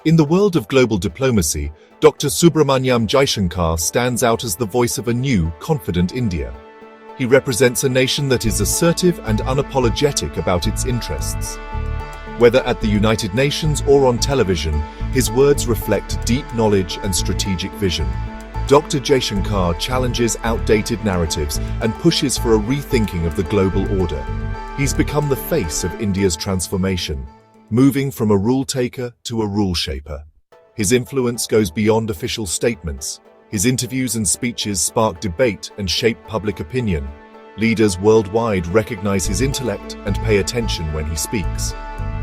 In the world of global diplomacy, Dr. Subrahmanyam Jaishankar stands out as the voice of a new, confident India. He represents a nation that is assertive and unapologetic about its interests. Whether at the United Nations or on television, his words reflect deep knowledge and strategic vision. Dr. Jaishankar challenges outdated narratives and pushes for a rethinking of the global order. He's become the face of India's transformation, moving from a rule-taker to a rule-shaper. His influence goes beyond official statements. His interviews and speeches spark debate and shape public opinion. Leaders worldwide recognize his intellect and pay attention when he speaks.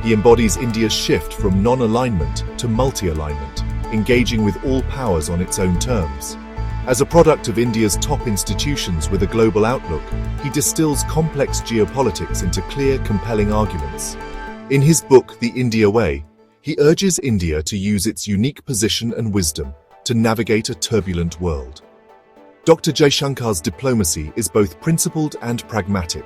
He embodies India's shift from non-alignment to multi-alignment, engaging with all powers on its own terms. As a product of India's top institutions with a global outlook, he distills complex geopolitics into clear, compelling arguments. In his book, The India Way, he urges India to use its unique position and wisdom to navigate a turbulent world. Dr. Jaishankar's diplomacy is both principled and pragmatic,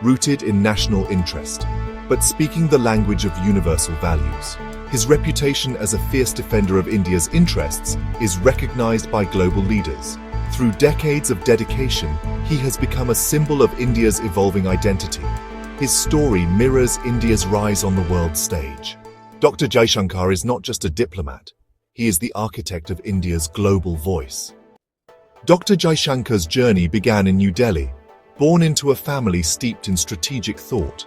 rooted in national interest, but speaking the language of universal values. His reputation as a fierce defender of India's interests is recognized by global leaders. Through decades of dedication, he has become a symbol of India's evolving identity. His story mirrors India's rise on the world stage. Dr. Jaishankar is not just a diplomat. He is the architect of India's global voice. Dr. Jaishankar's journey began in New Delhi, born into a family steeped in strategic thought.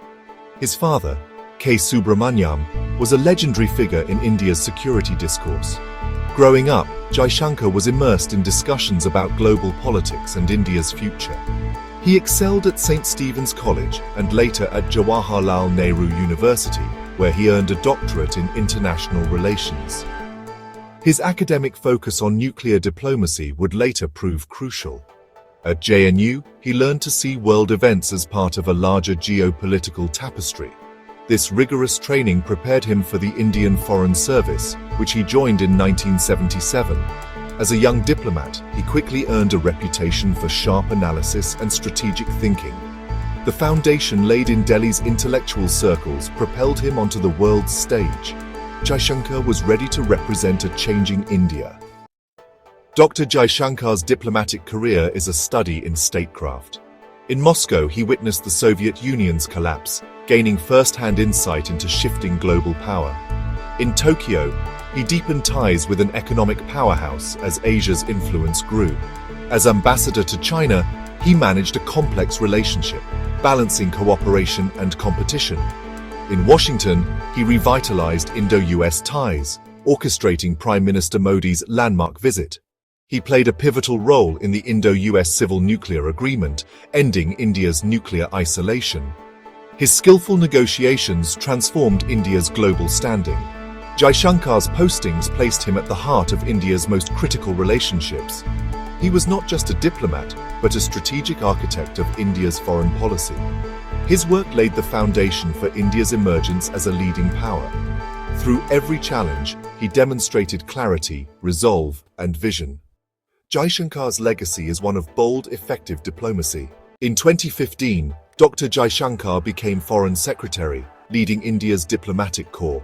His father, K. Subrahmanyam, was a legendary figure in India's security discourse. Growing up, Jaishankar was immersed in discussions about global politics and India's future. He excelled at St. Stephen's College and later at Jawaharlal Nehru University, where he earned a doctorate in international relations. His academic focus on nuclear diplomacy would later prove crucial. At JNU, he learned to see world events as part of a larger geopolitical tapestry. This rigorous training prepared him for the Indian Foreign Service, which he joined in 1977. As a young diplomat, he quickly earned a reputation for sharp analysis and strategic thinking. The foundation laid in Delhi's intellectual circles propelled him onto the world's stage. Jaishankar was ready to represent a changing India. Dr. Jaishankar's diplomatic career is a study in statecraft. In Moscow, he witnessed the Soviet Union's collapse, gaining first-hand insight into shifting global power. In Tokyo, he deepened ties with an economic powerhouse as Asia's influence grew. As ambassador to China, he managed a complex relationship, balancing cooperation and competition. In Washington, he revitalized Indo-U.S. ties, orchestrating Prime Minister Modi's landmark visit. He played a pivotal role in the Indo-U.S. civil nuclear agreement, ending India's nuclear isolation. His skillful negotiations transformed India's global standing. Jaishankar's postings placed him at the heart of India's most critical relationships. He was not just a diplomat, but a strategic architect of India's foreign policy. His work laid the foundation for India's emergence as a leading power. Through every challenge, he demonstrated clarity, resolve, and vision. Jaishankar's legacy is one of bold, effective diplomacy. In 2015, Dr. Jaishankar became Foreign Secretary, leading India's diplomatic corps.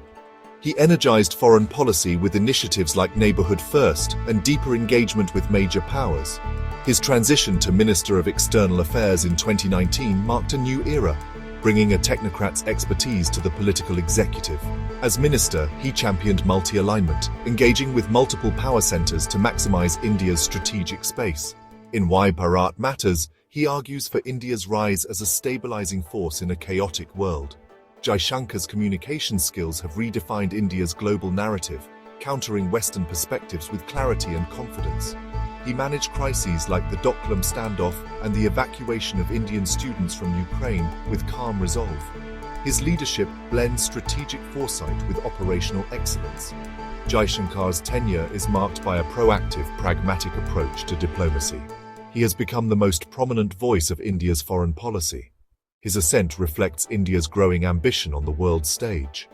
He energized foreign policy with initiatives like Neighborhood First and deeper engagement with major powers. His transition to Minister of External Affairs in 2019 marked a new era, bringing a technocrat's expertise to the political executive. As minister, he championed multi-alignment, engaging with multiple power centers to maximize India's strategic space. In Why Bharat Matters, he argues for India's rise as a stabilizing force in a chaotic world. Jaishankar's communication skills have redefined India's global narrative, countering Western perspectives with clarity and confidence. He managed crises like the Doklam standoff and the evacuation of Indian students from Ukraine with calm resolve. His leadership blends strategic foresight with operational excellence. Jaishankar's tenure is marked by a proactive, pragmatic approach to diplomacy. He has become the most prominent voice of India's foreign policy. His ascent reflects India's growing ambition on the world stage.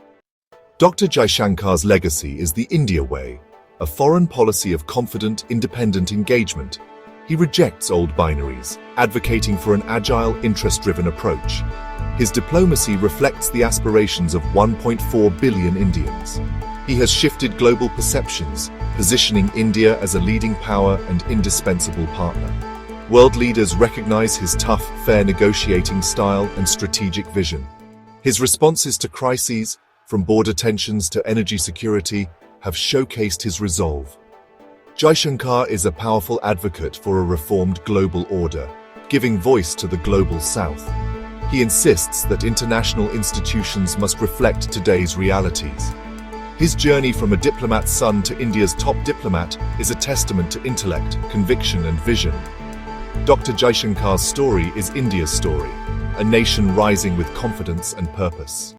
Dr. Jaishankar's legacy is the India Way, a foreign policy of confident, independent engagement. He rejects old binaries, advocating for an agile, interest-driven approach. His diplomacy reflects the aspirations of 1.4 billion Indians. He has shifted global perceptions, positioning India as a leading power and indispensable partner. World leaders recognize his tough, fair negotiating style and strategic vision. His responses to crises, from border tensions to energy security, have showcased his resolve. Jaishankar is a powerful advocate for a reformed global order, giving voice to the global South. He insists that international institutions must reflect today's realities. His journey from a diplomat's son to India's top diplomat is a testament to intellect, conviction, and vision. Dr. Jaishankar's story is India's story, a nation rising with confidence and purpose.